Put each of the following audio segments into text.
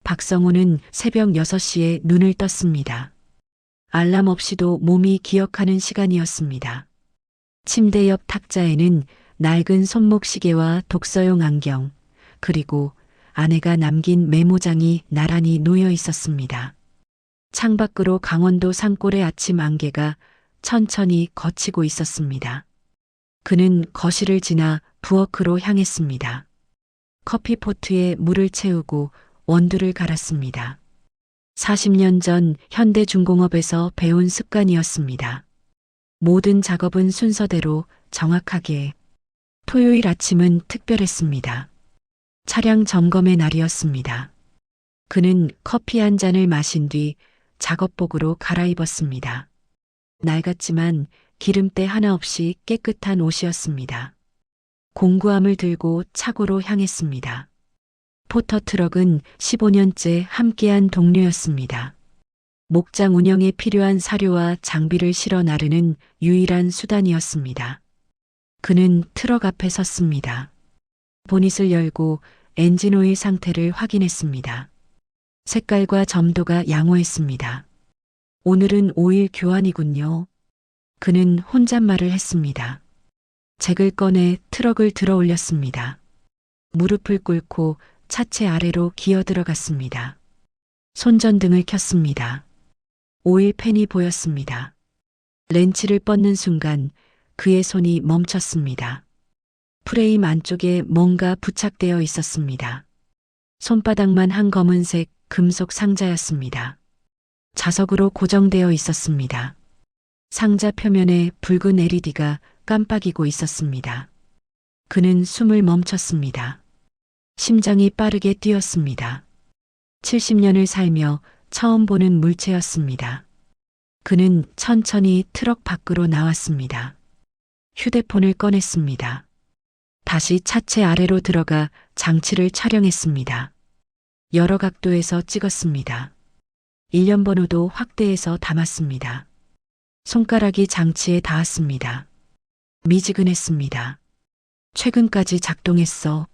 박성호는 새벽 6시에 눈을 떴습니다. 알람 없이도 몸이 기억하는 시간이었습니다. 침대 옆 탁자에는 낡은 손목시계와 독서용 안경, 그리고 아내가 남긴 메모장이 나란히 놓여 있었습니다. 창밖으로 강원도 산골의 아침 안개가 천천히 걷히고 있었습니다. 그는 거실을 지나 부엌으로 향했습니다. 커피포트에 물을 채우고 원두를 갈았습니다. 40년 전 현대중공업에서 배운 습관이었습니다. 모든 작업은 순서대로 정확하게. 토요일 아침은 특별했습니다. 차량 점검의 날이었습니다. 그는 커피 한 잔을 마신 뒤 작업복으로 갈아입었습니다. 낡았지만 기름때 하나 없이 깨끗한 옷이었습니다. 공구함을 들고 차고로 향했습니다. 포터 트럭은 15년째 함께한 동료였습니다. 목장 운영에 필요한 사료와 장비를 실어 나르는 유일한 수단이었습니다. 그는 트럭 앞에 섰습니다. 보닛을 열고 엔진 오일 상태를 확인했습니다. 색깔과 점도가 양호했습니다. 오늘은 오일 교환이군요. 그는 혼잣말을 했습니다. 잭을 꺼내 트럭을 들어 올렸습니다. 무릎을 꿇고 차체 아래로 기어 들어갔습니다. 손전등을 켰습니다. 오일팬이 보였습니다. 렌치를 뻗는 순간 그의 손이 멈췄습니다. 프레임 안쪽에 뭔가 부착되어 있었습니다. 손바닥만 한 검은색 금속 상자였습니다. 자석으로 고정되어 있었습니다. 상자 표면에 붉은 LED가 깜빡이고 있었습니다. 그는 숨을 멈췄습니다. 심장이 빠르게 뛰었습니다. 70년을 살며 처음 보는 물체였습니다. 그는 천천히 트럭 밖으로 나왔습니다. 휴대폰을 꺼냈습니다. 다시 차체 아래로 들어가 장치를 촬영했습니다. 여러 각도에서 찍었습니다. 일련 번호도 확대해서 담았습니다. 손가락이 장치에 닿았습니다. 미지근했습니다. 최근까지 작동했어.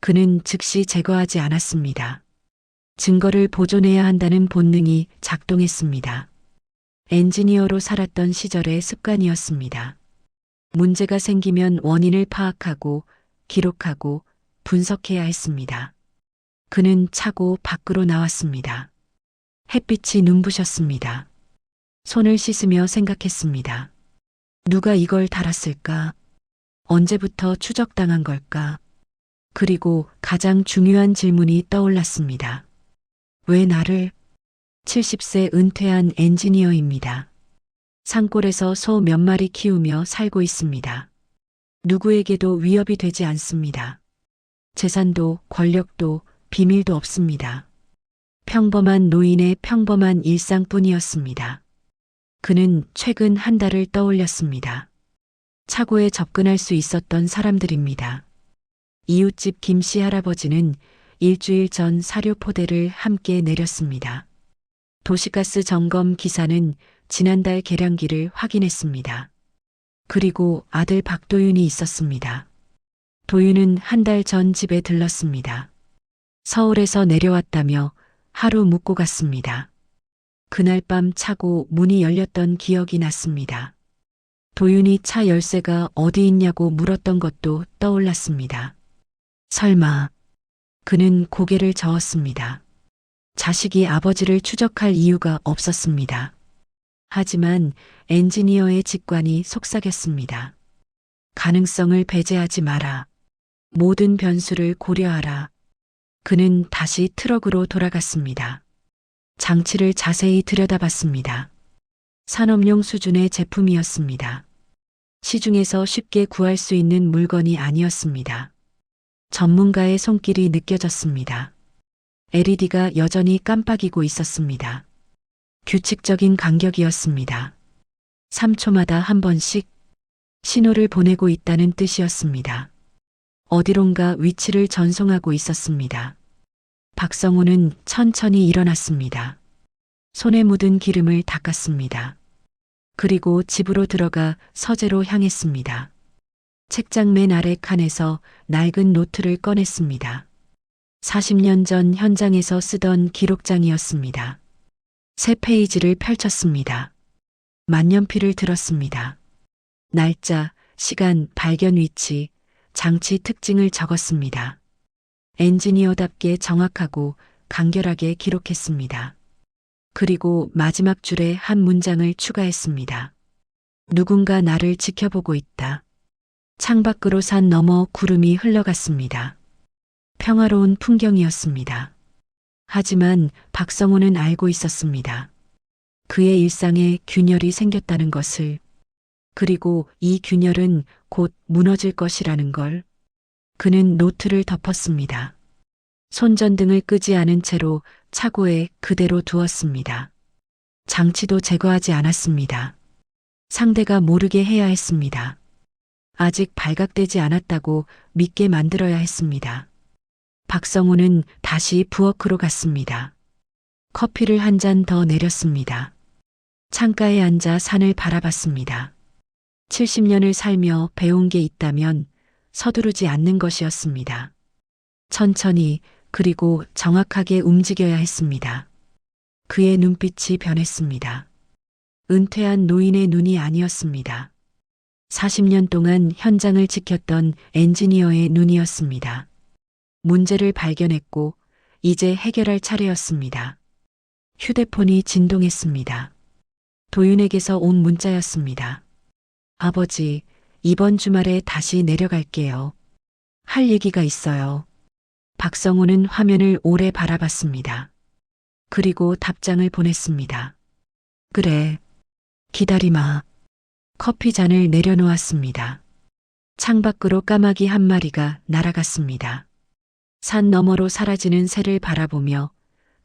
그는 즉시 제거하지 않았습니다. 증거를 보존해야 한다는 본능이 작동했습니다. 엔지니어로 살았던 시절의 습관이었습니다. 문제가 생기면 원인을 파악하고 기록하고 분석해야 했습니다. 그는 차고 밖으로 나왔습니다. 햇빛이 눈부셨습니다. 손을 씻으며 생각했습니다. 누가 이걸 달았을까? 언제부터 추적당한 걸까? 그리고 가장 중요한 질문이 떠올랐습니다. 왜 나를? 70세 은퇴한 엔지니어입니다. 산골에서 소 몇 마리 키우며 살고 있습니다. 누구에게도 위협이 되지 않습니다. 재산도 권력도 비밀도 없습니다. 평범한 노인의 평범한 일상뿐이었습니다. 그는 최근 한 달을 떠올렸습니다. 차고에 접근할 수 있었던 사람들입니다. 이웃집 김씨 할아버지는 일주일 전 사료 포대를 함께 내렸습니다. 도시가스 점검 기사는 지난달 계량기를 확인했습니다. 그리고 아들 박도윤이 있었습니다. 도윤은 한 달 전 집에 들렀습니다. 서울에서 내려왔다며 하루 묵고 갔습니다. 그날 밤 차고 문이 열렸던 기억이 났습니다. 도윤이 차 열쇠가 어디 있냐고 물었던 것도 떠올랐습니다. 설마. 그는 고개를 저었습니다. 자식이 아버지를 추적할 이유가 없었습니다. 하지만 엔지니어의 직관이 속삭였습니다. 가능성을 배제하지 마라. 모든 변수를 고려하라. 그는 다시 트럭으로 돌아갔습니다. 장치를 자세히 들여다봤습니다. 산업용 수준의 제품이었습니다. 시중에서 쉽게 구할 수 있는 물건이 아니었습니다. 전문가의 손길이 느껴졌습니다. LED가 여전히 깜빡이고 있었습니다. 규칙적인 간격이었습니다. 3초마다 한 번씩 신호를 보내고 있다는 뜻이었습니다. 어디론가 위치를 전송하고 있었습니다. 박성호는 천천히 일어났습니다. 손에 묻은 기름을 닦았습니다. 그리고 집으로 들어가 서재로 향했습니다. 책장 맨 아래 칸에서 낡은 노트를 꺼냈습니다. 40년 전 현장에서 쓰던 기록장이었습니다. 새 페이지를 펼쳤습니다. 만년필을 들었습니다. 날짜, 시간, 발견 위치, 장치 특징을 적었습니다. 엔지니어답게 정확하고 간결하게 기록했습니다. 그리고 마지막 줄에 한 문장을 추가했습니다. 누군가 나를 지켜보고 있다. 창밖으로 산 너머 구름이 흘러갔습니다. 평화로운 풍경이었습니다. 하지만 박성호는 알고 있었습니다. 그의 일상에 균열이 생겼다는 것을, 그리고 이 균열은 곧 무너질 것이라는 걸. 그는 노트를 덮었습니다. 손전등을 끄지 않은 채로 차고에 그대로 두었습니다. 장치도 제거하지 않았습니다. 상대가 모르게 해야 했습니다. 아직 발각되지 않았다고 믿게 만들어야 했습니다. 박성호는 다시 부엌으로 갔습니다. 커피를 한 잔 더 내렸습니다. 창가에 앉아 산을 바라봤습니다. 70년을 살며 배운 게 있다면 서두르지 않는 것이었습니다. 천천히 그리고 정확하게 움직여야 했습니다. 그의 눈빛이 변했습니다. 은퇴한 노인의 눈이 아니었습니다. 40년 동안 현장을 지켰던 엔지니어의 눈이었습니다. 문제를 발견했고 이제 해결할 차례였습니다. 휴대폰이 진동했습니다. 도윤에게서 온 문자였습니다. 아버지, 이번 주말에 다시 내려갈게요. 할 얘기가 있어요. 박성호는 화면을 오래 바라봤습니다. 그리고 답장을 보냈습니다. 그래, 기다리마. 커피 잔을 내려놓았습니다. 창밖으로 까마귀 한 마리가 날아갔습니다. 산 너머로 사라지는 새를 바라보며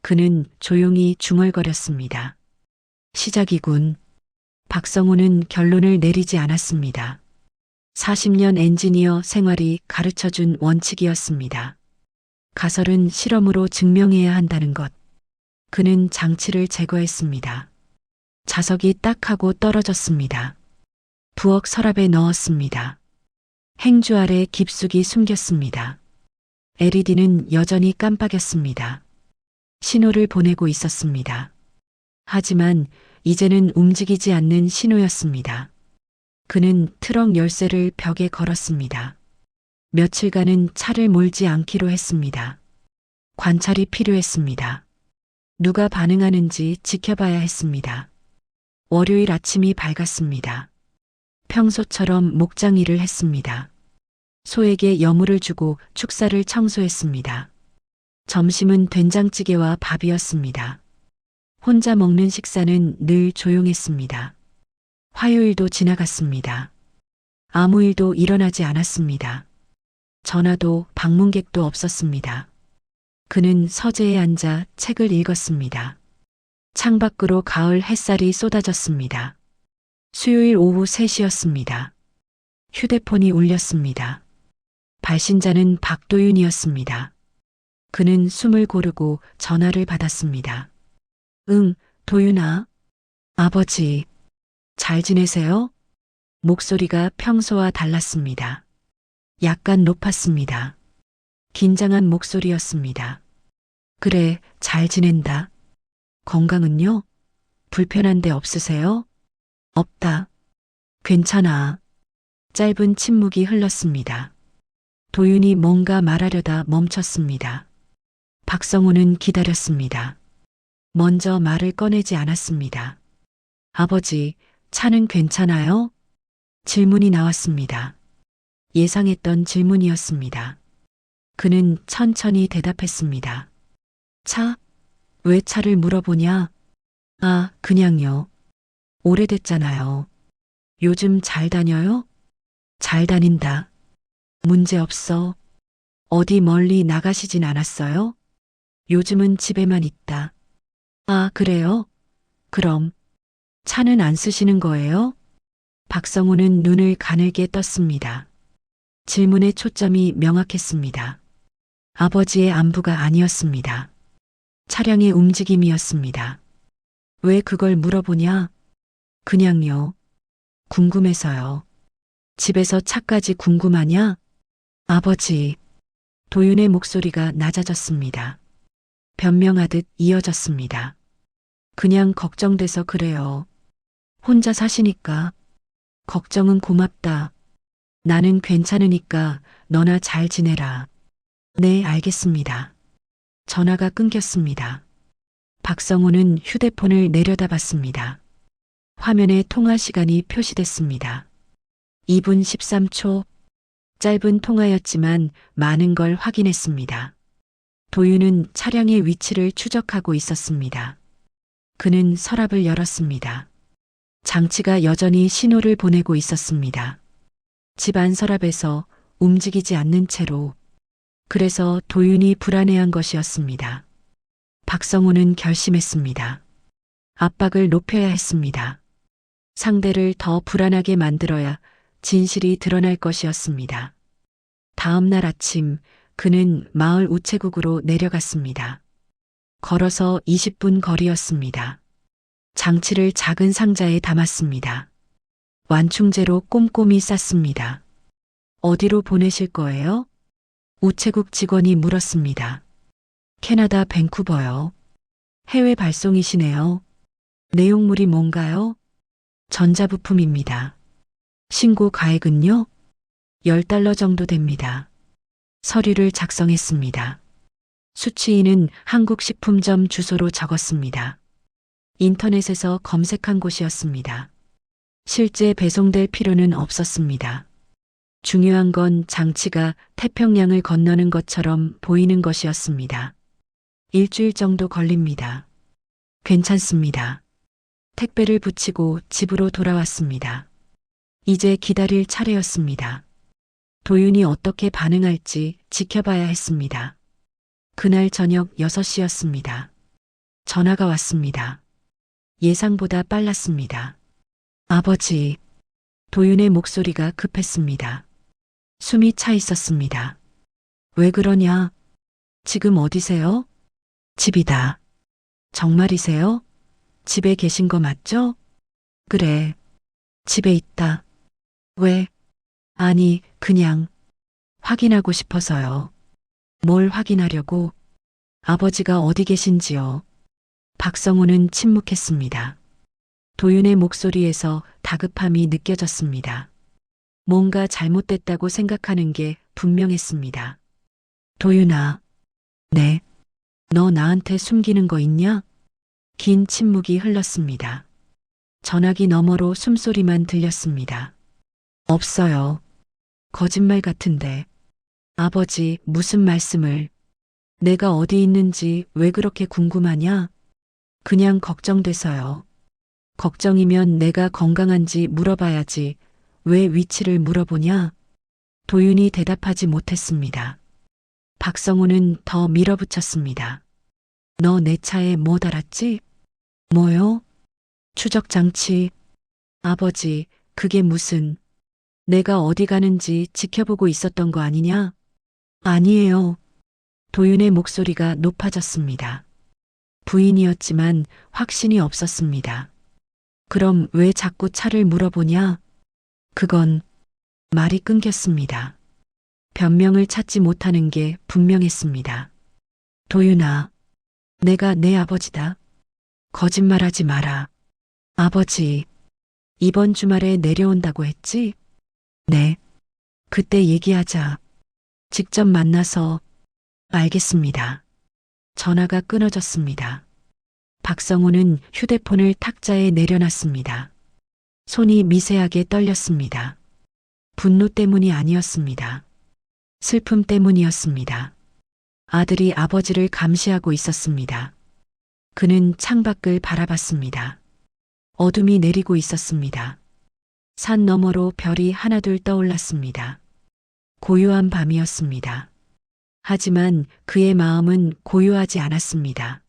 그는 조용히 중얼거렸습니다. 시작이군. 박성호는 결론을 내리지 않았습니다. 40년 엔지니어 생활이 가르쳐준 원칙이었습니다. 가설은 실험으로 증명해야 한다는 것. 그는 장치를 제거했습니다. 자석이 딱 하고 떨어졌습니다. 부엌 서랍에 넣었습니다. 행주 아래 깊숙이 숨겼습니다. LED는 여전히 깜빡였습니다. 신호를 보내고 있었습니다. 하지만 이제는 움직이지 않는 신호였습니다. 그는 트럭 열쇠를 벽에 걸었습니다. 며칠간은 차를 몰지 않기로 했습니다. 관찰이 필요했습니다. 누가 반응하는지 지켜봐야 했습니다. 월요일 아침이 밝았습니다. 평소처럼 목장 일을 했습니다. 소에게 여물을 주고 축사를 청소했습니다. 점심은 된장찌개와 밥이었습니다. 혼자 먹는 식사는 늘 조용했습니다. 화요일도 지나갔습니다. 아무 일도 일어나지 않았습니다. 전화도 방문객도 없었습니다. 그는 서재에 앉아 책을 읽었습니다. 창밖으로 가을 햇살이 쏟아졌습니다. 수요일 오후 3시였습니다. 휴대폰이 울렸습니다. 발신자는 박도윤이었습니다. 그는 숨을 고르고 전화를 받았습니다. 응, 도윤아. 아버지, 잘 지내세요? 목소리가 평소와 달랐습니다. 약간 높았습니다. 긴장한 목소리였습니다. 그래, 잘 지낸다. 건강은요? 불편한 데 없으세요? 없다. 괜찮아. 짧은 침묵이 흘렀습니다. 도윤이 뭔가 말하려다 멈췄습니다. 박성호는 기다렸습니다. 먼저 말을 꺼내지 않았습니다. 아버지, 차는 괜찮아요? 질문이 나왔습니다. 예상했던 질문이었습니다. 그는 천천히 대답했습니다. 차? 왜 차를 물어보냐? 아, 그냥요. 오래됐잖아요. 요즘 잘 다녀요? 잘 다닌다. 문제 없어. 어디 멀리 나가시진 않았어요? 요즘은 집에만 있다. 아, 그래요? 그럼 차는 안 쓰시는 거예요? 박성호는 눈을 가늘게 떴습니다. 질문의 초점이 명확했습니다. 아버지의 안부가 아니었습니다. 차량의 움직임이었습니다. 왜 그걸 물어보냐? 그냥요. 궁금해서요. 집에서 차까지 궁금하냐? 아버지, 도윤의 목소리가 낮아졌습니다. 변명하듯 이어졌습니다. 그냥 걱정돼서 그래요. 혼자 사시니까. 걱정은 고맙다. 나는 괜찮으니까 너나 잘 지내라. 네, 알겠습니다. 전화가 끊겼습니다. 박성우는 휴대폰을 내려다봤습니다. 화면에 통화 시간이 표시됐습니다. 2분 13초. 짧은 통화였지만 많은 걸 확인했습니다. 도윤은 차량의 위치를 추적하고 있었습니다. 그는 서랍을 열었습니다. 장치가 여전히 신호를 보내고 있었습니다. 집 안 서랍에서 움직이지 않는 채로. 그래서 도윤이 불안해한 것이었습니다. 박성우는 결심했습니다. 압박을 높여야 했습니다. 상대를 더 불안하게 만들어야 진실이 드러날 것이었습니다. 다음 날 아침 그는 마을 우체국으로 내려갔습니다. 걸어서 20분 거리였습니다. 장치를 작은 상자에 담았습니다. 완충제로 꼼꼼히 쌌습니다. 어디로 보내실 거예요? 우체국 직원이 물었습니다. 캐나다 밴쿠버요. 해외 발송이시네요. 내용물이 뭔가요? 전자부품입니다. 신고 가액은요? $10 정도 됩니다. 서류를 작성했습니다. 수취인은 한국식품점 주소로 적었습니다. 인터넷에서 검색한 곳이었습니다. 실제 배송될 필요는 없었습니다. 중요한 건 장치가 태평양을 건너는 것처럼 보이는 것이었습니다. 일주일 정도 걸립니다. 괜찮습니다. 택배를 붙이고 집으로 돌아왔습니다. 이제 기다릴 차례였습니다. 도윤이 어떻게 반응할지 지켜봐야 했습니다. 그날 저녁 6시였습니다. 전화가 왔습니다. 예상보다 빨랐습니다. 아버지. 도윤의 목소리가 급했습니다. 숨이 차 있었습니다. 왜 그러냐? 지금 어디세요? 집이다. 정말이세요? 집에 계신 거 맞죠? 그래. 집에 있다. 왜? 아니, 그냥 확인하고 싶어서요. 뭘 확인하려고? 아버지가 어디 계신지요? 박성우는 침묵했습니다. 도윤의 목소리에서 다급함이 느껴졌습니다. 뭔가 잘못됐다고 생각하는 게 분명했습니다. 도윤아. 네. 너 나한테 숨기는 거 있냐? 긴 침묵이 흘렀습니다. 전화기 너머로 숨소리만 들렸습니다. 없어요. 거짓말 같은데. 아버지, 무슨 말씀을. 내가 어디 있는지 왜 그렇게 궁금하냐? 그냥 걱정돼서요. 걱정이면 내가 건강한지 물어봐야지. 왜 위치를 물어보냐? 도윤이 대답하지 못했습니다. 박성우는 더 밀어붙였습니다. 너 내 차에 뭐 달았지? 뭐요? 추적장치. 아버지, 그게 무슨. 내가 어디 가는지 지켜보고 있었던 거 아니냐? 아니에요. 도윤의 목소리가 높아졌습니다. 부인이었지만 확신이 없었습니다. 그럼 왜 자꾸 차를 물어보냐? 그건. 말이 끊겼습니다. 변명을 찾지 못하는 게 분명했습니다. 도윤아, 내가 내 아버지다. 거짓말하지 마라. 아버지, 이번 주말에 내려온다고 했지? 네. 그때 얘기하자. 직접 만나서. 알겠습니다. 전화가 끊어졌습니다. 박성우는 휴대폰을 탁자에 내려놨습니다. 손이 미세하게 떨렸습니다. 분노 때문이 아니었습니다. 슬픔 때문이었습니다. 아들이 아버지를 감시하고 있었습니다. 그는 창밖을 바라봤습니다. 어둠이 내리고 있었습니다. 산 너머로 별이 하나둘 떠올랐습니다. 고요한 밤이었습니다. 하지만 그의 마음은 고요하지 않았습니다.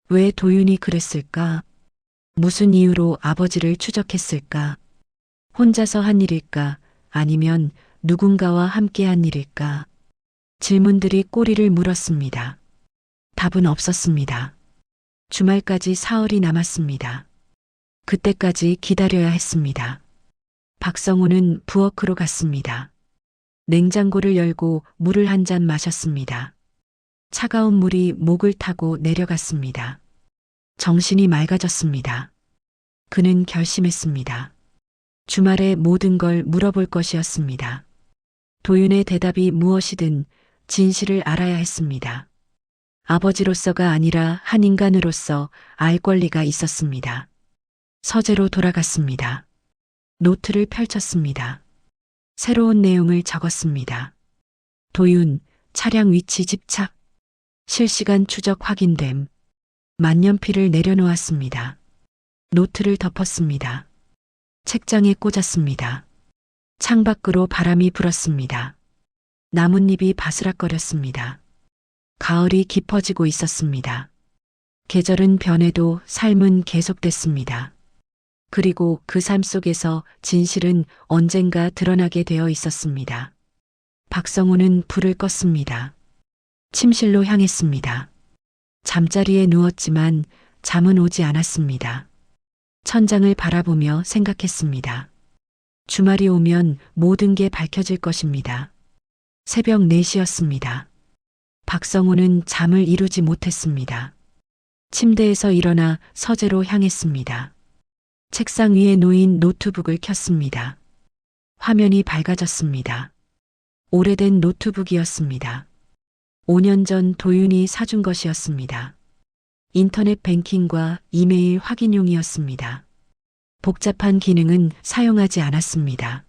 왜 도윤이 그랬을까? 무슨 이유로 아버지를 추적했을까? 혼자서 한 일일까? 아니면 누군가와 함께한 일일까? 질문들이 꼬리를 물었습니다. 답은 없었습니다. 주말까지 사흘이 남았습니다. 그때까지 기다려야 했습니다. 박성우는 부엌으로 갔습니다. 냉장고를 열고 물을 한 잔 마셨습니다. 차가운 물이 목을 타고 내려갔습니다. 정신이 맑아졌습니다. 그는 결심했습니다. 주말에 모든 걸 물어볼 것이었습니다. 도윤의 대답이 무엇이든 진실을 알아야 했습니다. 아버지로서가 아니라 한 인간으로서 알 권리가 있었습니다. 서재로 돌아갔습니다. 노트를 펼쳤습니다. 새로운 내용을 적었습니다. 도윤, 차량 위치 집착, 실시간 추적 확인됨. 만년필을 내려놓았습니다. 노트를 덮었습니다. 책장에 꽂았습니다. 창밖으로 바람이 불었습니다. 나뭇잎이 바스락거렸습니다. 가을이 깊어지고 있었습니다. 계절은 변해도 삶은 계속됐습니다. 그리고 그 삶 속에서 진실은 언젠가 드러나게 되어 있었습니다. 박성우는 불을 껐습니다. 침실로 향했습니다. 잠자리에 누웠지만 잠은 오지 않았습니다. 천장을 바라보며 생각했습니다. 주말이 오면 모든 게 밝혀질 것입니다. 새벽 4시였습니다. 박성우는 잠을 이루지 못했습니다. 침대에서 일어나 서재로 향했습니다. 책상 위에 놓인 노트북을 켰습니다. 화면이 밝아졌습니다. 오래된 노트북이었습니다. 5년 전 도윤이 사준 것이었습니다. 인터넷 뱅킹과 이메일 확인용이었습니다. 복잡한 기능은 사용하지 않았습니다.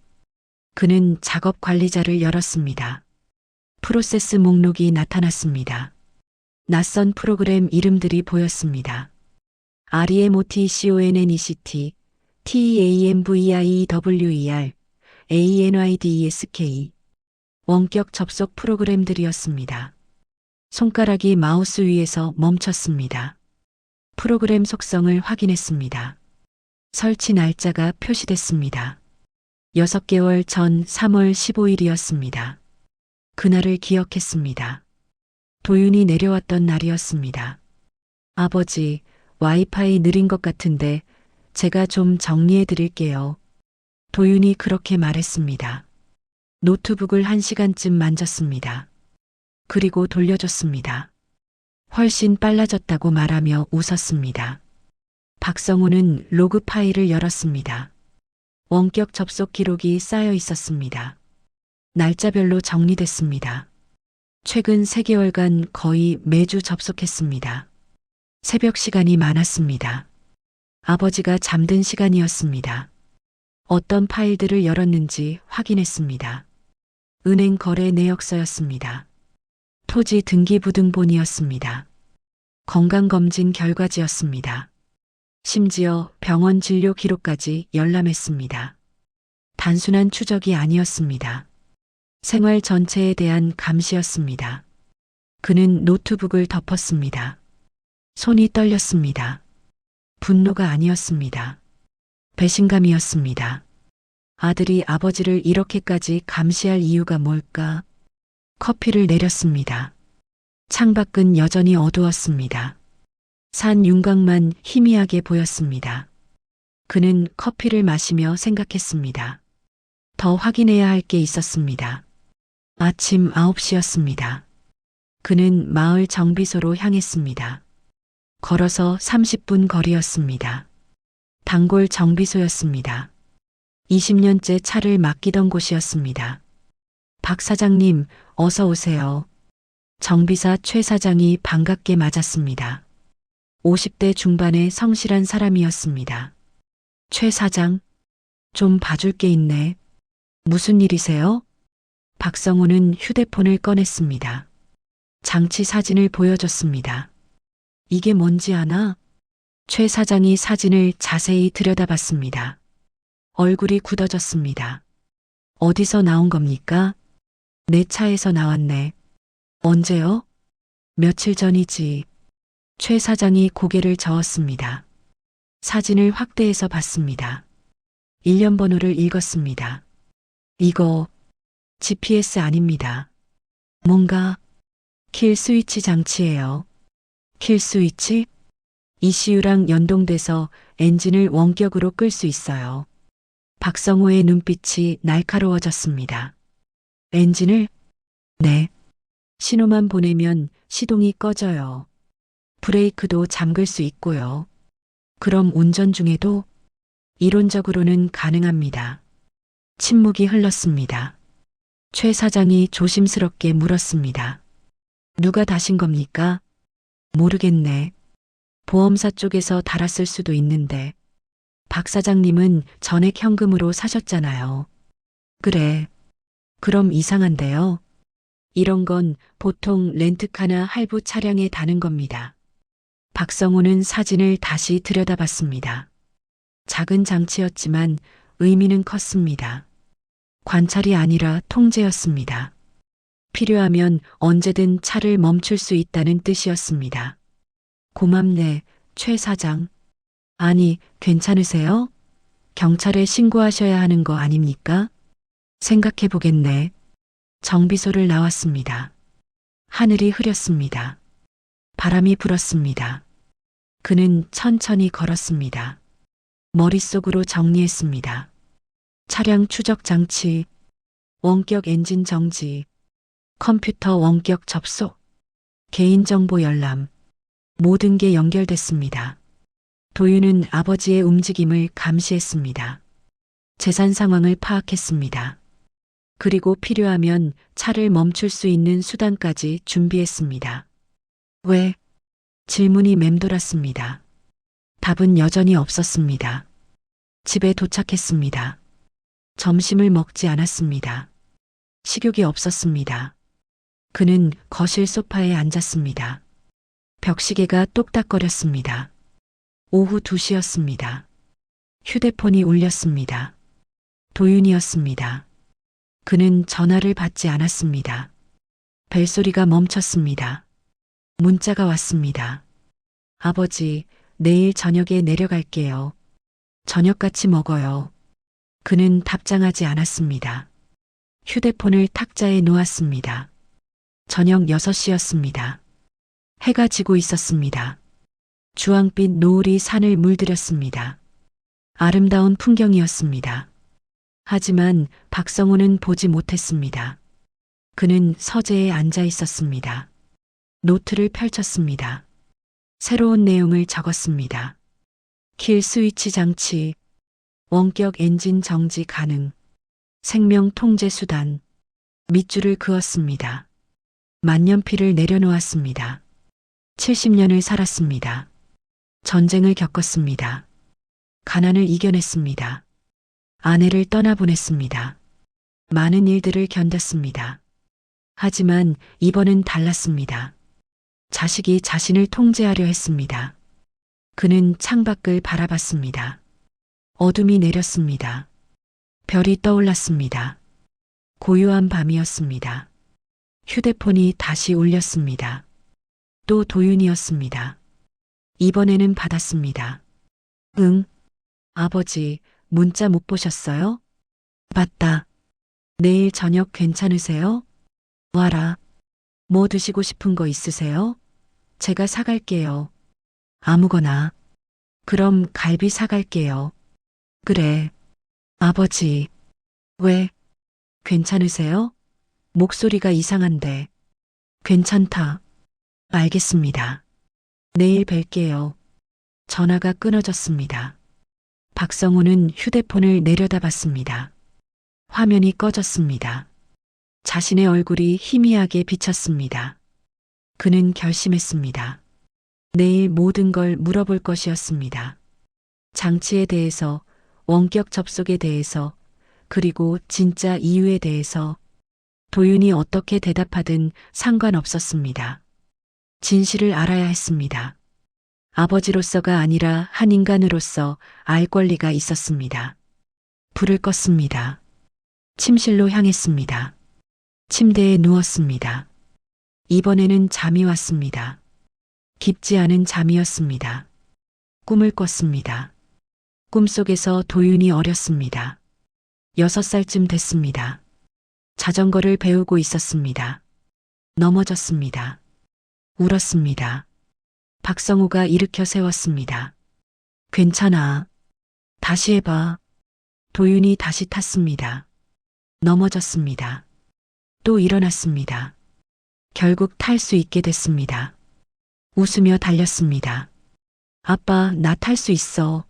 그는 작업 관리자를 열었습니다. 프로세스 목록이 나타났습니다. 낯선 프로그램 이름들이 보였습니다. REMOT CONNECT, TEAMVIEWER, ANYDESK. 원격 접속 프로그램들이었습니다. 손가락이 마우스 위에서 멈췄습니다. 프로그램 속성을 확인했습니다. 설치 날짜가 표시됐습니다. 6개월 전 3월 15일이었습니다. 그날을 기억했습니다. 도윤이 내려왔던 날이었습니다. 아버지, 와이파이 느린 것 같은데 제가 좀 정리해 드릴게요. 도윤이 그렇게 말했습니다. 노트북을 1시간쯤 만졌습니다. 그리고 돌려줬습니다. 훨씬 빨라졌다고 말하며 웃었습니다. 박성우는 로그 파일을 열었습니다. 원격 접속 기록이 쌓여 있었습니다. 날짜별로 정리됐습니다. 최근 3개월간 거의 매주 접속했습니다. 새벽 시간이 많았습니다. 아버지가 잠든 시간이었습니다. 어떤 파일들을 열었는지 확인했습니다. 은행 거래 내역서였습니다. 토지 등기부등본이었습니다. 건강검진 결과지였습니다. 심지어 병원 진료 기록까지 열람했습니다. 단순한 추적이 아니었습니다. 생활 전체에 대한 감시였습니다. 그는 노트북을 덮었습니다. 손이 떨렸습니다. 분노가 아니었습니다. 배신감이었습니다. 아들이 아버지를 이렇게까지 감시할 이유가 뭘까? 커피를 내렸습니다. 창밖은 여전히 어두웠습니다. 산 윤곽만 희미하게 보였습니다. 그는 커피를 마시며 생각했습니다. 더 확인해야 할 게 있었습니다. 아침 9시였습니다. 그는 마을 정비소로 향했습니다. 걸어서 30분 거리였습니다. 단골 정비소였습니다. 20년째 차를 맡기던 곳이었습니다. 박 사장님, 어서 오세요. 정비사 최 사장이 반갑게 맞았습니다. 50대 중반의 성실한 사람이었습니다. 최 사장, 좀 봐줄 게 있네. 무슨 일이세요? 박성우는 휴대폰을 꺼냈습니다. 장치 사진을 보여줬습니다. 이게 뭔지 아나? 최 사장이 사진을 자세히 들여다봤습니다. 얼굴이 굳어졌습니다. 어디서 나온 겁니까? 내 차에서 나왔네. 언제요? 며칠 전이지. 최 사장이 고개를 저었습니다. 사진을 확대해서 봤습니다. 일련 번호를 읽었습니다. 이거 GPS 아닙니다. 뭔가 킬 스위치 장치예요. 킬 스위치? ECU랑 연동돼서 엔진을 원격으로 끌 수 있어요. 박성호의 눈빛이 날카로워졌습니다. 엔진을? 네. 신호만 보내면 시동이 꺼져요. 브레이크도 잠글 수 있고요. 그럼 운전 중에도? 이론적으로는 가능합니다. 침묵이 흘렀습니다. 최 사장이 조심스럽게 물었습니다. 누가 다신 겁니까? 모르겠네. 보험사 쪽에서 달았을 수도 있는데. 박 사장님은 전액 현금으로 사셨잖아요. 그래. 그럼 이상한데요. 이런 건 보통 렌트카나 할부 차량에 다는 겁니다. 박성우는 사진을 다시 들여다봤습니다. 작은 장치였지만 의미는 컸습니다. 관찰이 아니라 통제였습니다. 필요하면 언제든 차를 멈출 수 있다는 뜻이었습니다. 고맙네, 최 사장. 아니, 괜찮으세요? 경찰에 신고하셔야 하는 거 아닙니까? 생각해 보겠네. 정비소를 나왔습니다. 하늘이 흐렸습니다. 바람이 불었습니다. 그는 천천히 걸었습니다. 머릿속으로 정리했습니다. 차량 추적 장치, 원격 엔진 정지, 컴퓨터 원격 접속, 개인정보 열람, 모든 게 연결됐습니다. 도윤은 아버지의 움직임을 감시했습니다. 재산 상황을 파악했습니다. 그리고 필요하면 차를 멈출 수 있는 수단까지 준비했습니다. 왜? 질문이 맴돌았습니다. 답은 여전히 없었습니다. 집에 도착했습니다. 점심을 먹지 않았습니다. 식욕이 없었습니다. 그는 거실 소파에 앉았습니다. 벽시계가 똑딱거렸습니다. 오후 2시였습니다. 휴대폰이 울렸습니다. 도윤이었습니다. 그는 전화를 받지 않았습니다. 벨소리가 멈췄습니다. 문자가 왔습니다. 아버지, 내일 저녁에 내려갈게요. 저녁 같이 먹어요. 그는 답장하지 않았습니다. 휴대폰을 탁자에 놓았습니다. 저녁 6시였습니다. 해가 지고 있었습니다. 주황빛 노을이 산을 물들였습니다. 아름다운 풍경이었습니다. 하지만 박성우는 보지 못했습니다. 그는 서재에 앉아 있었습니다. 노트를 펼쳤습니다. 새로운 내용을 적었습니다. 킬 스위치 장치, 원격 엔진 정지 가능, 생명 통제 수단, 밑줄을 그었습니다. 만년필을 내려놓았습니다. 70년을 살았습니다. 전쟁을 겪었습니다. 가난을 이겨냈습니다. 아내를 떠나보냈습니다. 많은 일들을 견뎠습니다. 하지만 이번은 달랐습니다. 자식이 자신을 통제하려 했습니다. 그는 창밖을 바라봤습니다. 어둠이 내렸습니다. 별이 떠올랐습니다. 고요한 밤이었습니다. 휴대폰이 다시 울렸습니다. 또 도윤이었습니다. 이번에는 받았습니다. 응. 아버지, 문자 못 보셨어요? 맞다. 내일 저녁 괜찮으세요? 와라. 뭐 드시고 싶은 거 있으세요? 제가 사갈게요. 아무거나. 그럼 갈비 사갈게요. 그래. 아버지. 왜? 괜찮으세요? 목소리가 이상한데. 괜찮다. 알겠습니다. 내일 뵐게요. 전화가 끊어졌습니다. 박성우는 휴대폰을 내려다봤습니다. 화면이 꺼졌습니다. 자신의 얼굴이 희미하게 비쳤습니다. 그는 결심했습니다. 내일 모든 걸 물어볼 것이었습니다. 장치에 대해서, 원격 접속에 대해서, 그리고 진짜 이유에 대해서. 도윤이 어떻게 대답하든 상관없었습니다. 진실을 알아야 했습니다. 아버지로서가 아니라 한 인간으로서 알 권리가 있었습니다. 불을 껐습니다. 침실로 향했습니다. 침대에 누웠습니다. 이번에는 잠이 왔습니다. 깊지 않은 잠이었습니다. 꿈을 꿨습니다. 꿈속에서 도윤이 어렸습니다. 6살쯤 됐습니다. 자전거를 배우고 있었습니다. 넘어졌습니다. 울었습니다. 박성우가 일으켜 세웠습니다. 괜찮아. 다시 해봐. 도윤이 다시 탔습니다. 넘어졌습니다. 또 일어났습니다. 결국 탈 수 있게 됐습니다. 웃으며 달렸습니다. 아빠, 나 탈 수 있어.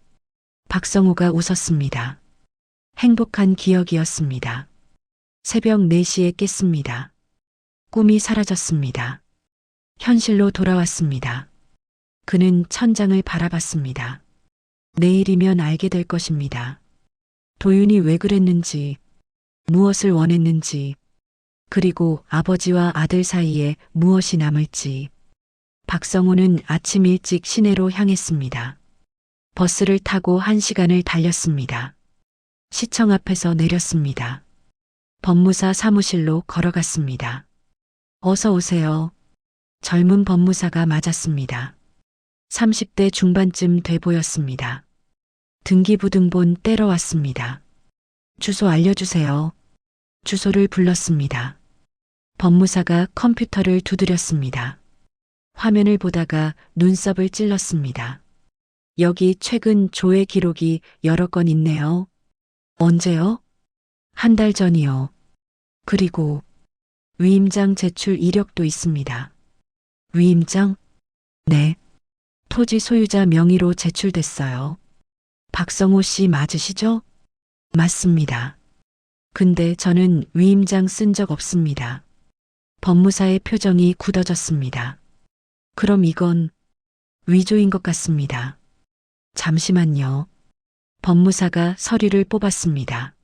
박성호가 웃었습니다. 행복한 기억이었습니다. 새벽 4시에 깼습니다. 꿈이 사라졌습니다. 현실로 돌아왔습니다. 그는 천장을 바라봤습니다. 내일이면 알게 될 것입니다. 도윤이 왜 그랬는지, 무엇을 원했는지, 그리고 아버지와 아들 사이에 무엇이 남을지. 박성호는 아침 일찍 시내로 향했습니다. 버스를 타고 1시간을 달렸습니다. 시청 앞에서 내렸습니다. 법무사 사무실로 걸어갔습니다. 어서 오세요. 젊은 법무사가 맞았습니다. 30대 중반쯤 돼 보였습니다. 등기부등본 떼러 왔습니다. 주소 알려주세요. 주소를 불렀습니다. 법무사가 컴퓨터를 두드렸습니다. 화면을 보다가 눈썹을 찔렀습니다. 여기 최근 조회 기록이 여러 건 있네요. 언제요? 1달 전이요. 그리고 위임장 제출 이력도 있습니다. 위임장? 네. 토지 소유자 명의로 제출됐어요. 박성호 씨 맞으시죠? 맞습니다. 근데 저는 위임장 쓴 적 없습니다. 법무사의 표정이 굳어졌습니다. 그럼 이건 위조인 것 같습니다. 잠시만요. 법무사가 서류를 뽑았습니다.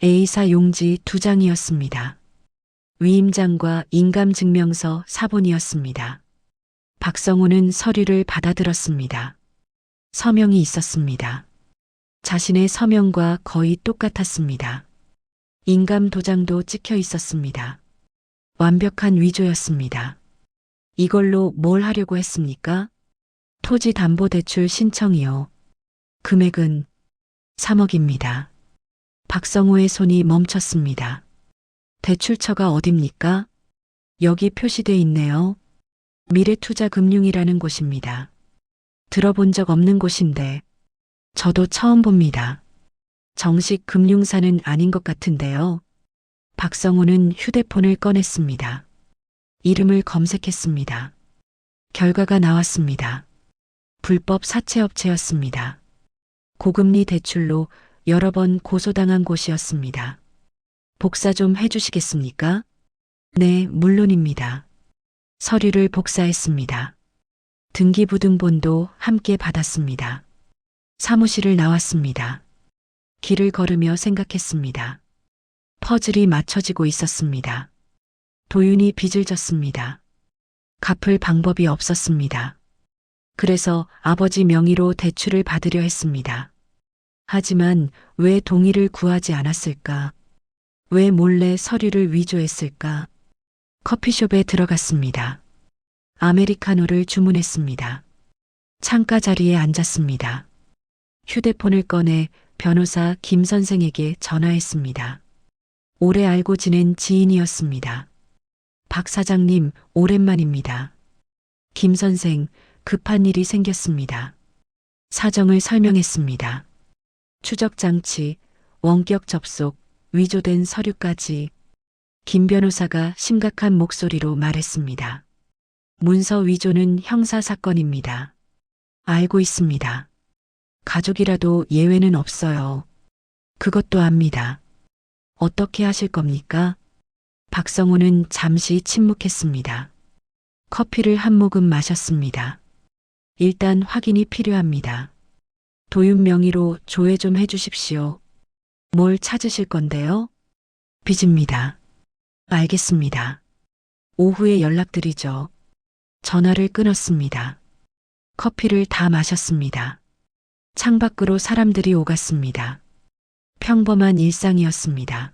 A사 용지 2장이었습니다. 위임장과 인감증명서 4본이었습니다. 박성호는 서류를 받아들었습니다. 서명이 있었습니다. 자신의 서명과 거의 똑같았습니다. 인감 도장도 찍혀 있었습니다. 완벽한 위조였습니다. 이걸로 뭘 하려고 했습니까? 토지 담보 대출 신청이요. 금액은 3억입니다. 박성호의 손이 멈췄습니다. 대출처가 어딥니까? 여기 표시돼 있네요. 미래투자금융이라는 곳입니다. 들어본 적 없는 곳인데 저도 처음 봅니다. 정식 금융사는 아닌 것 같은데요. 박성호는 휴대폰을 꺼냈습니다. 이름을 검색했습니다. 결과가 나왔습니다. 불법 사채업체였습니다. 고금리 대출로 여러 번 고소당한 곳이었습니다. 복사 좀 해주시겠습니까? 네, 물론입니다. 서류를 복사했습니다. 등기부등본도 함께 받았습니다. 사무실을 나왔습니다. 길을 걸으며 생각했습니다. 퍼즐이 맞춰지고 있었습니다. 도윤이 빚을 졌습니다. 갚을 방법이 없었습니다. 그래서 아버지 명의로 대출을 받으려 했습니다. 하지만 왜 동의를 구하지 않았을까? 왜 몰래 서류를 위조했을까? 커피숍에 들어갔습니다. 아메리카노를 주문했습니다. 창가 자리에 앉았습니다. 휴대폰을 꺼내 변호사 김 선생에게 전화했습니다. 오래 알고 지낸 지인이었습니다. 박 사장님, 오랜만입니다. 김 선생, 급한 일이 생겼습니다. 사정을 설명했습니다. 추적장치, 원격 접속, 위조된 서류까지. 김 변호사가 심각한 목소리로 말했습니다. 문서 위조는 형사사건입니다. 알고 있습니다. 가족이라도 예외는 없어요. 그것도 압니다. 어떻게 하실 겁니까? 박성호는 잠시 침묵했습니다. 커피를 한 모금 마셨습니다. 일단 확인이 필요합니다. 도윤 명의로 조회 좀 해주십시오. 뭘 찾으실 건데요? 빚입니다. 알겠습니다. 오후에 연락드리죠. 전화를 끊었습니다. 커피를 다 마셨습니다. 창밖으로 사람들이 오갔습니다. 평범한 일상이었습니다.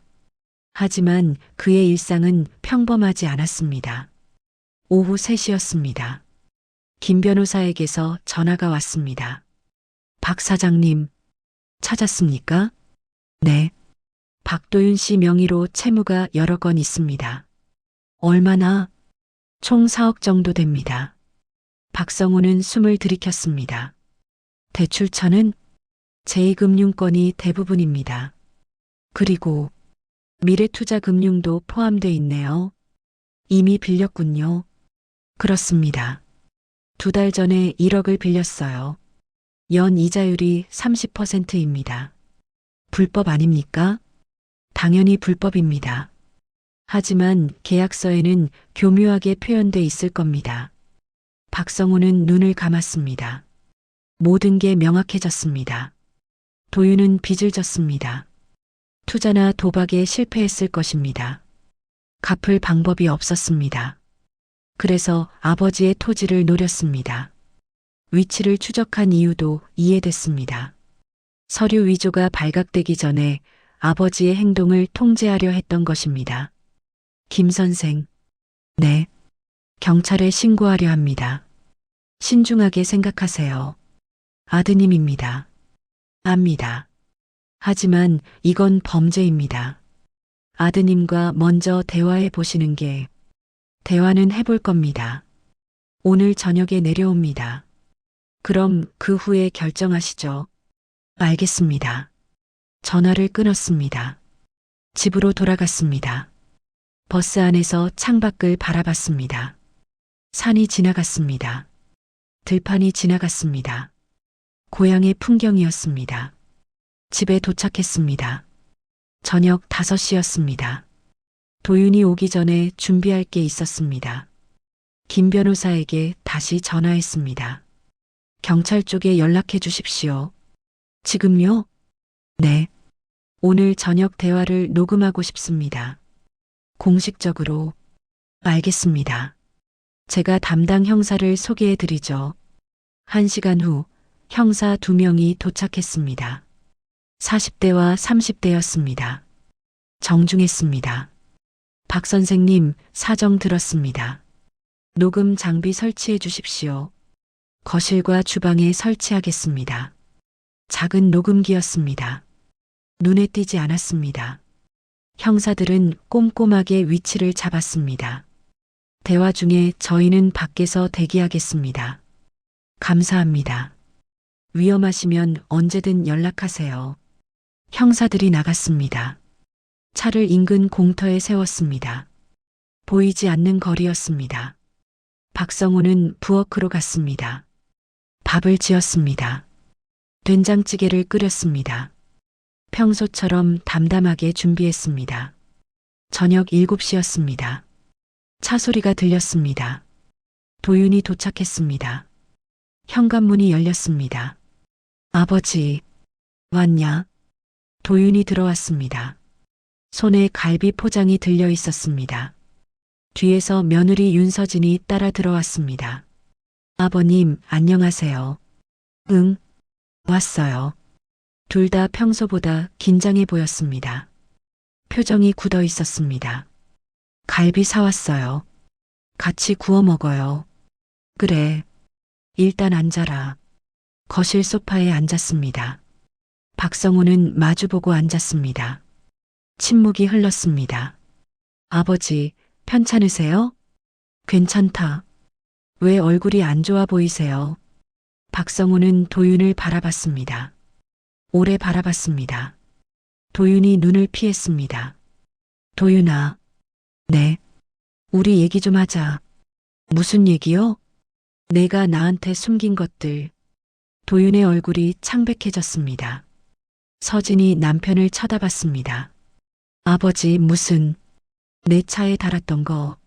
하지만 그의 일상은 평범하지 않았습니다. 오후 3시였습니다. 김 변호사에게서 전화가 왔습니다. 박 사장님, 찾았습니까? 네. 박도윤 씨 명의로 채무가 여러 건 있습니다. 얼마나? 총 4억 정도 됩니다. 박성호는 숨을 들이켰습니다. 대출처는 제2금융권이 대부분입니다. 그리고 미래투자금융도 포함돼 있네요. 이미 빌렸군요. 그렇습니다. 2달 전에 1억을 빌렸어요. 연 이자율이 30%입니다. 불법 아닙니까? 당연히 불법입니다. 하지만 계약서에는 교묘하게 표현돼 있을 겁니다. 박성우는 눈을 감았습니다. 모든 게 명확해졌습니다. 도윤은 빚을 졌습니다. 투자나 도박에 실패했을 것입니다. 갚을 방법이 없었습니다. 그래서 아버지의 토지를 노렸습니다. 위치를 추적한 이유도 이해됐습니다. 서류 위조가 발각되기 전에 아버지의 행동을 통제하려 했던 것입니다. 김 선생. 네. 경찰에 신고하려 합니다. 신중하게 생각하세요. 아드님입니다. 압니다. 하지만 이건 범죄입니다. 아드님과 먼저 대화해 보시는 게 대화는 해볼 겁니다. 오늘 저녁에 내려옵니다. 그럼 그 후에 결정하시죠. 알겠습니다. 전화를 끊었습니다. 집으로 돌아갔습니다. 버스 안에서 창밖을 바라봤습니다. 산이 지나갔습니다. 들판이 지나갔습니다. 고향의 풍경이었습니다. 집에 도착했습니다. 저녁 5시였습니다. 도윤이 오기 전에 준비할 게 있었습니다. 김 변호사에게 다시 전화했습니다. 경찰 쪽에 연락해 주십시오. 지금요? 네. 오늘 저녁 대화를 녹음하고 싶습니다. 공식적으로. 알겠습니다. 제가 담당 형사를 소개해 드리죠. 1시간 후 형사 2명이 도착했습니다. 40대와 30대였습니다. 정중했습니다. 박 선생님, 사정 들었습니다. 녹음 장비 설치해 주십시오. 거실과 주방에 설치하겠습니다. 작은 녹음기였습니다. 눈에 띄지 않았습니다. 형사들은 꼼꼼하게 위치를 잡았습니다. 대화 중에 저희는 밖에서 대기하겠습니다. 감사합니다. 위험하시면 언제든 연락하세요. 형사들이 나갔습니다. 차를 인근 공터에 세웠습니다. 보이지 않는 거리였습니다. 박성우는 부엌으로 갔습니다. 밥을 지었습니다. 된장찌개를 끓였습니다. 평소처럼 담담하게 준비했습니다. 저녁 7시였습니다. 차 소리가 들렸습니다. 도윤이 도착했습니다. 현관문이 열렸습니다. 아버지, 왔냐? 도윤이 들어왔습니다. 손에 갈비 포장이 들려 있었습니다. 뒤에서 며느리 윤서진이 따라 들어왔습니다. 아버님, 안녕하세요. 응, 왔어요. 둘 다 평소보다 긴장해 보였습니다. 표정이 굳어 있었습니다. 갈비 사왔어요. 같이 구워 먹어요. 그래. 일단 앉아라. 거실 소파에 앉았습니다. 박성우는 마주보고 앉았습니다. 침묵이 흘렀습니다. 아버지, 편찮으세요? 괜찮다. 왜 얼굴이 안 좋아 보이세요? 박성우는 도윤을 바라봤습니다. 오래 바라봤습니다. 도윤이 눈을 피했습니다. 도윤아. 네. 우리 얘기 좀 하자. 무슨 얘기요? 내가 나한테 숨긴 것들. 도윤의 얼굴이 창백해졌습니다. 서진이 남편을 쳐다봤습니다. 아버지, 무슨, 내 차에 달았던 거,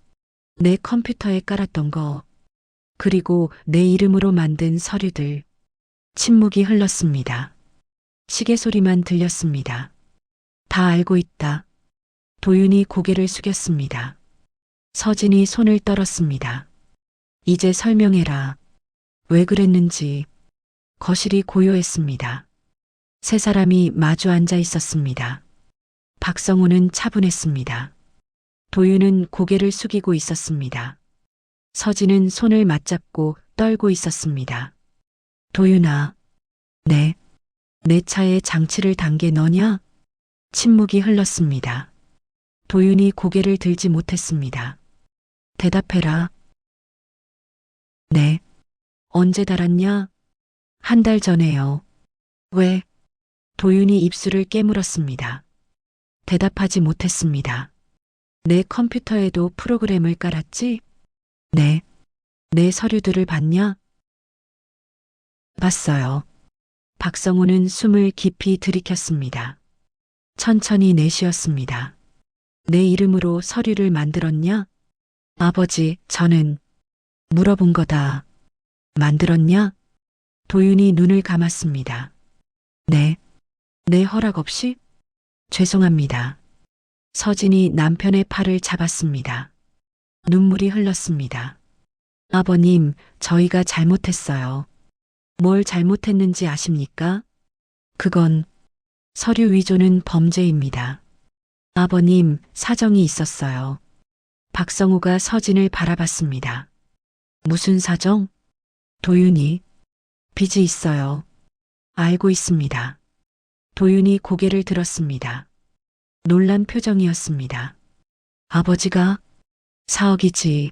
내 컴퓨터에 깔았던 거, 그리고 내 이름으로 만든 서류들. 침묵이 흘렀습니다. 시계 소리만 들렸습니다. 다 알고 있다. 도윤이 고개를 숙였습니다. 서진이 손을 떨었습니다. 이제 설명해라. 왜 그랬는지. 거실이 고요했습니다. 세 사람이 마주 앉아 있었습니다. 박성우는 차분했습니다. 도윤은 고개를 숙이고 있었습니다. 서진은 손을 맞잡고 떨고 있었습니다. 도윤아. 네. 내 차에 장치를 단 게 너냐? 침묵이 흘렀습니다. 도윤이 고개를 들지 못했습니다. 대답해라. 네. 언제 달았냐? 1달 전에요. 왜? 도윤이 입술을 깨물었습니다. 대답하지 못했습니다. 내 컴퓨터에도 프로그램을 깔았지? 네. 내 서류들을 봤냐? 봤어요. 박성우는 숨을 깊이 들이켰습니다. 천천히 내쉬었습니다. 내 이름으로 서류를 만들었냐? 아버지, 저는 물어본 거다. 만들었냐? 도윤이 눈을 감았습니다. 네. 내 허락 없이? 죄송합니다. 서진이 남편의 팔을 잡았습니다. 눈물이 흘렀습니다. 아버님, 저희가 잘못했어요. 뭘 잘못했는지 아십니까? 그건 서류 위조는 범죄입니다. 아버님, 사정이 있었어요. 박성우가 서진을 바라봤습니다. 무슨 사정? 도윤이 빚이 있어요. 알고 있습니다. 도윤이 고개를 들었습니다. 놀란 표정이었습니다. 아버지가 4억이지.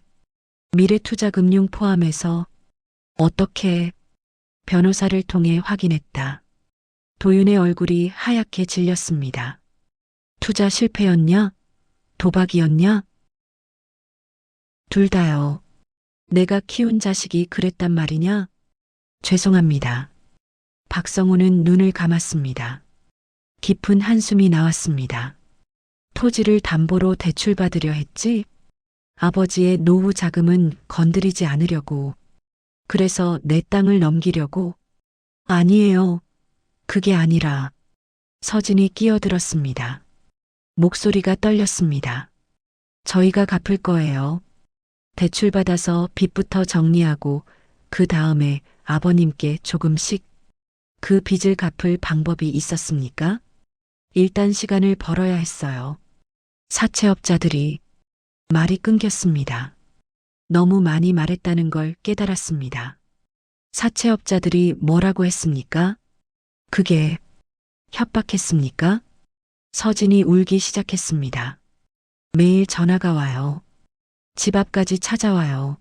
미래투자금융 포함해서 어떻게 변호사를 통해 확인했다. 도윤의 얼굴이 하얗게 질렸습니다. 투자 실패였냐? 도박이었냐? 둘 다요. 내가 키운 자식이 그랬단 말이냐? 죄송합니다. 박성우는 눈을 감았습니다. 깊은 한숨이 나왔습니다. 토지를 담보로 대출받으려 했지? 아버지의 노후 자금은 건드리지 않으려고. 그래서 내 땅을 넘기려고. 아니에요. 그게 아니라. 서진이 끼어들었습니다. 목소리가 떨렸습니다. 저희가 갚을 거예요. 대출받아서 빚부터 정리하고 그 다음에 아버님께 조금씩. 그 빚을 갚을 방법이 있었습니까? 일단 시간을 벌어야 했어요. 사채업자들이 말이 끊겼습니다. 너무 많이 말했다는 걸 깨달았습니다. 사채업자들이 뭐라고 했습니까? 그게 협박했습니까? 서진이 울기 시작했습니다. 매일 전화가 와요. 집 앞까지 찾아와요.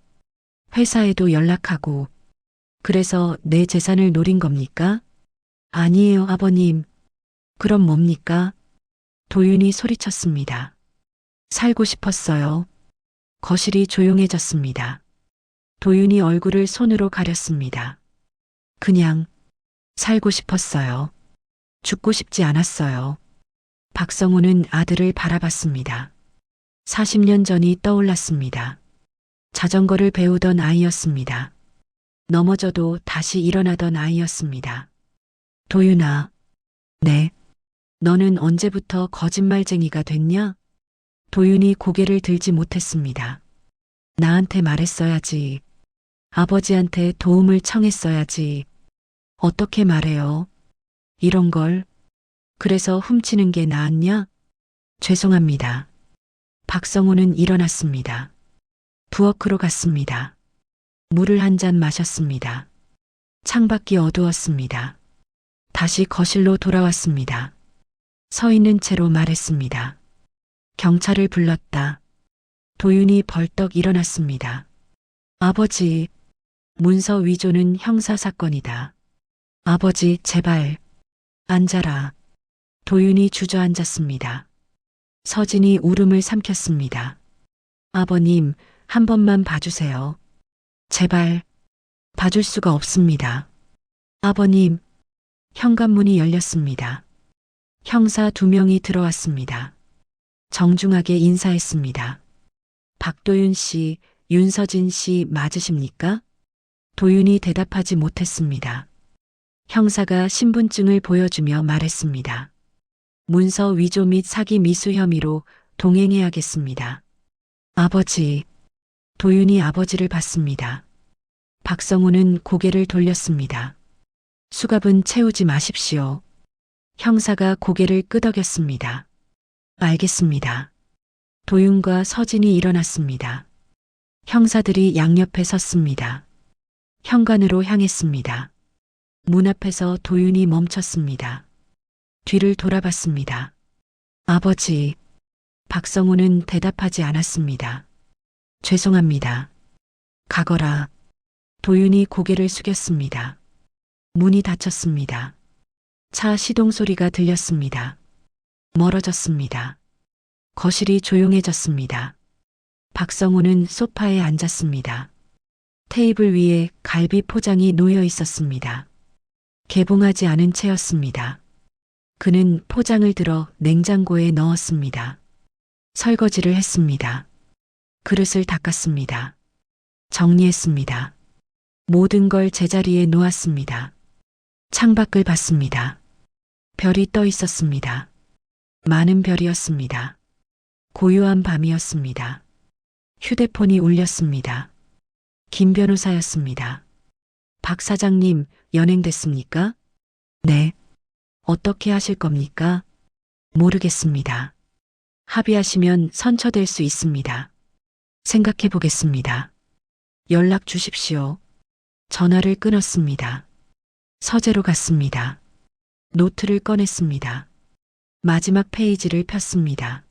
회사에도 연락하고. 그래서 내 재산을 노린 겁니까? 아니에요, 아버님. 그럼 뭡니까? 도윤이 소리쳤습니다. 살고 싶었어요. 거실이 조용해졌습니다. 도윤이 얼굴을 손으로 가렸습니다. 그냥 살고 싶었어요. 죽고 싶지 않았어요. 박성우는 아들을 바라봤습니다. 40년 전이 떠올랐습니다. 자전거를 배우던 아이였습니다. 넘어져도 다시 일어나던 아이였습니다. 도윤아, 네. 너는 언제부터 거짓말쟁이가 됐냐? 도윤이 고개를 들지 못했습니다. 나한테 말했어야지. 아버지한테 도움을 청했어야지. 어떻게 말해요? 이런 걸. 그래서 훔치는 게 나았냐? 죄송합니다. 박성우는 일어났습니다. 부엌으로 갔습니다. 물을 한 잔 마셨습니다. 창밖이 어두웠습니다. 다시 거실로 돌아왔습니다. 서 있는 채로 말했습니다. 경찰을 불렀다. 도윤이 벌떡 일어났습니다. 아버지, 문서 위조는 형사사건이다. 아버지, 제발. 앉아라. 도윤이 주저앉았습니다. 서진이 울음을 삼켰습니다. 아버님, 한 번만 봐주세요. 제발. 봐줄 수가 없습니다. 아버님, 현관문이 열렸습니다. 형사 2명이 들어왔습니다. 정중하게 인사했습니다. 박도윤 씨, 윤서진 씨 맞으십니까? 도윤이 대답하지 못했습니다. 형사가 신분증을 보여주며 말했습니다. 문서 위조 및 사기 미수 혐의로 동행해야겠습니다. 아버지. 도윤이 아버지를 봤습니다. 박성우는 고개를 돌렸습니다. 수갑은 채우지 마십시오. 형사가 고개를 끄덕였습니다. 알겠습니다. 도윤과 서진이 일어났습니다. 형사들이 양옆에 섰습니다. 현관으로 향했습니다. 문 앞에서 도윤이 멈췄습니다. 뒤를 돌아봤습니다. 아버지. 박성우는 대답하지 않았습니다. 죄송합니다. 가거라. 도윤이 고개를 숙였습니다. 문이 닫혔습니다. 차 시동 소리가 들렸습니다. 멀어졌습니다. 거실이 조용해졌습니다. 박성호는 소파에 앉았습니다. 테이블 위에 갈비 포장이 놓여 있었습니다. 개봉하지 않은 채였습니다. 그는 포장을 들어 냉장고에 넣었습니다. 설거지를 했습니다. 그릇을 닦았습니다. 정리했습니다. 모든 걸 제자리에 놓았습니다. 창밖을 봤습니다. 별이 떠 있었습니다. 많은 별이었습니다. 고요한 밤이었습니다. 휴대폰이 울렸습니다. 김 변호사였습니다. 박 사장님, 연행됐습니까? 네. 어떻게 하실 겁니까? 모르겠습니다. 합의하시면 선처될 수 있습니다. 생각해 보겠습니다. 연락 주십시오. 전화를 끊었습니다. 서재로 갔습니다. 노트를 꺼냈습니다. 마지막 페이지를 폈습니다.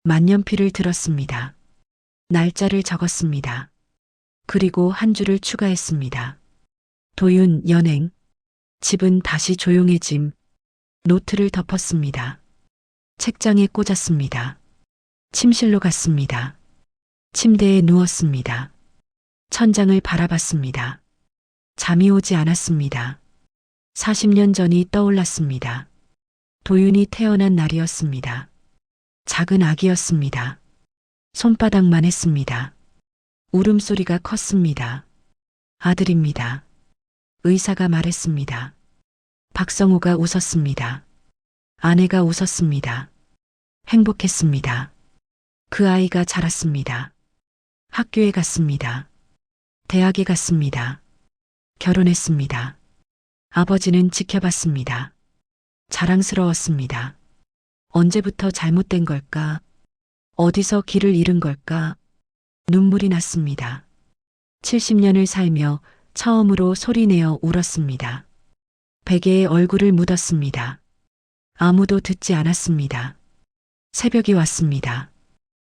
만년필을 들었습니다. 날짜를 적었습니다. 그리고 한 줄을 추가했습니다. 도윤 연행. 집은 다시 조용해짐. 노트를 덮었습니다. 책장에 꽂았습니다. 침실로 갔습니다. 침대에 누웠습니다. 천장을 바라봤습니다. 잠이 오지 않았습니다. 40년 전이 떠올랐습니다. 도윤이 태어난 날이었습니다. 작은 아기였습니다. 손바닥만 했습니다. 울음소리가 컸습니다. 아들입니다. 의사가 말했습니다. 박성호가 웃었습니다. 아내가 웃었습니다. 행복했습니다. 그 아이가 자랐습니다. 학교에 갔습니다. 대학에 갔습니다. 결혼했습니다. 아버지는 지켜봤습니다. 자랑스러웠습니다. 언제부터 잘못된 걸까? 어디서 길을 잃은 걸까? 눈물이 났습니다. 70년을 살며 처음으로 소리내어 울었습니다. 베개에 얼굴을 묻었습니다. 아무도 듣지 않았습니다. 새벽이 왔습니다.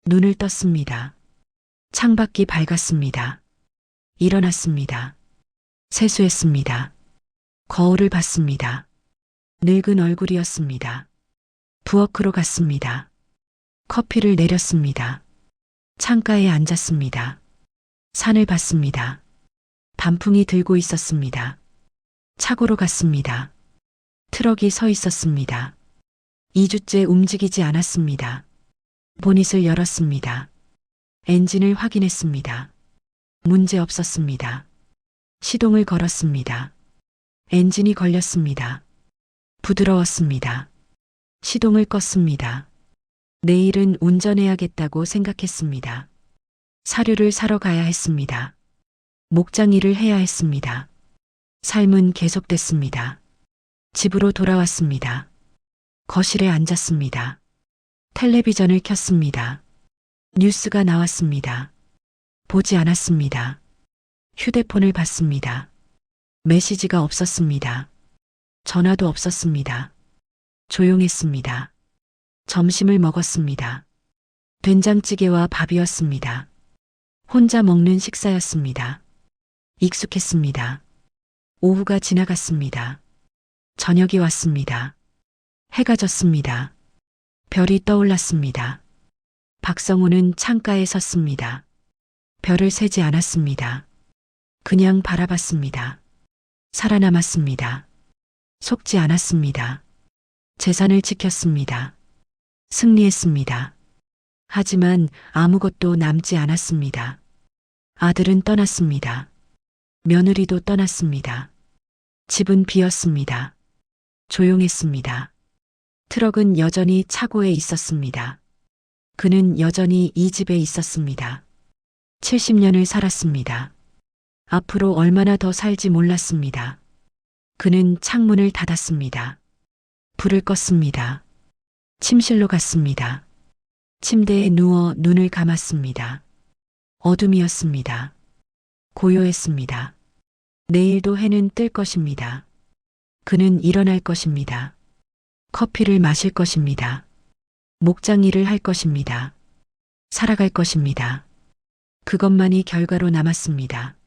눈을 떴습니다. 창밖이 밝았습니다. 일어났습니다. 세수했습니다. 거울을 봤습니다. 늙은 얼굴이었습니다. 부엌으로 갔습니다. 커피를 내렸습니다. 창가에 앉았습니다. 산을 봤습니다. 단풍이 들고 있었습니다. 차고로 갔습니다. 트럭이 서 있었습니다. 2주째 움직이지 않았습니다. 보닛을 열었습니다. 엔진을 확인했습니다. 문제 없었습니다. 시동을 걸었습니다. 엔진이 걸렸습니다. 부드러웠습니다. 시동을 껐습니다. 내일은 운전해야겠다고 생각했습니다. 사료를 사러 가야 했습니다. 목장 일을 해야 했습니다. 삶은 계속됐습니다. 집으로 돌아왔습니다. 거실에 앉았습니다. 텔레비전을 켰습니다. 뉴스가 나왔습니다. 보지 않았습니다. 휴대폰을 봤습니다. 메시지가 없었습니다. 전화도 없었습니다. 조용했습니다. 점심을 먹었습니다. 된장찌개와 밥이었습니다. 혼자 먹는 식사였습니다. 익숙했습니다. 오후가 지나갔습니다. 저녁이 왔습니다. 해가 졌습니다. 별이 떠올랐습니다. 박성호는 창가에 섰습니다. 별을 세지 않았습니다. 그냥 바라봤습니다. 살아남았습니다. 속지 않았습니다. 재산을 지켰습니다. 승리했습니다. 하지만 아무것도 남지 않았습니다. 아들은 떠났습니다. 며느리도 떠났습니다. 집은 비었습니다. 조용했습니다. 트럭은 여전히 차고에 있었습니다. 그는 여전히 이 집에 있었습니다. 70년을 살았습니다. 앞으로 얼마나 더 살지 몰랐습니다. 그는 창문을 닫았습니다. 불을 껐습니다. 침실로 갔습니다. 침대에 누워 눈을 감았습니다. 어둠이었습니다. 고요했습니다. 내일도 해는 뜰 것입니다. 그는 일어날 것입니다. 커피를 마실 것입니다. 목장 일을 할 것입니다. 살아갈 것입니다. 그것만이 결과로 남았습니다.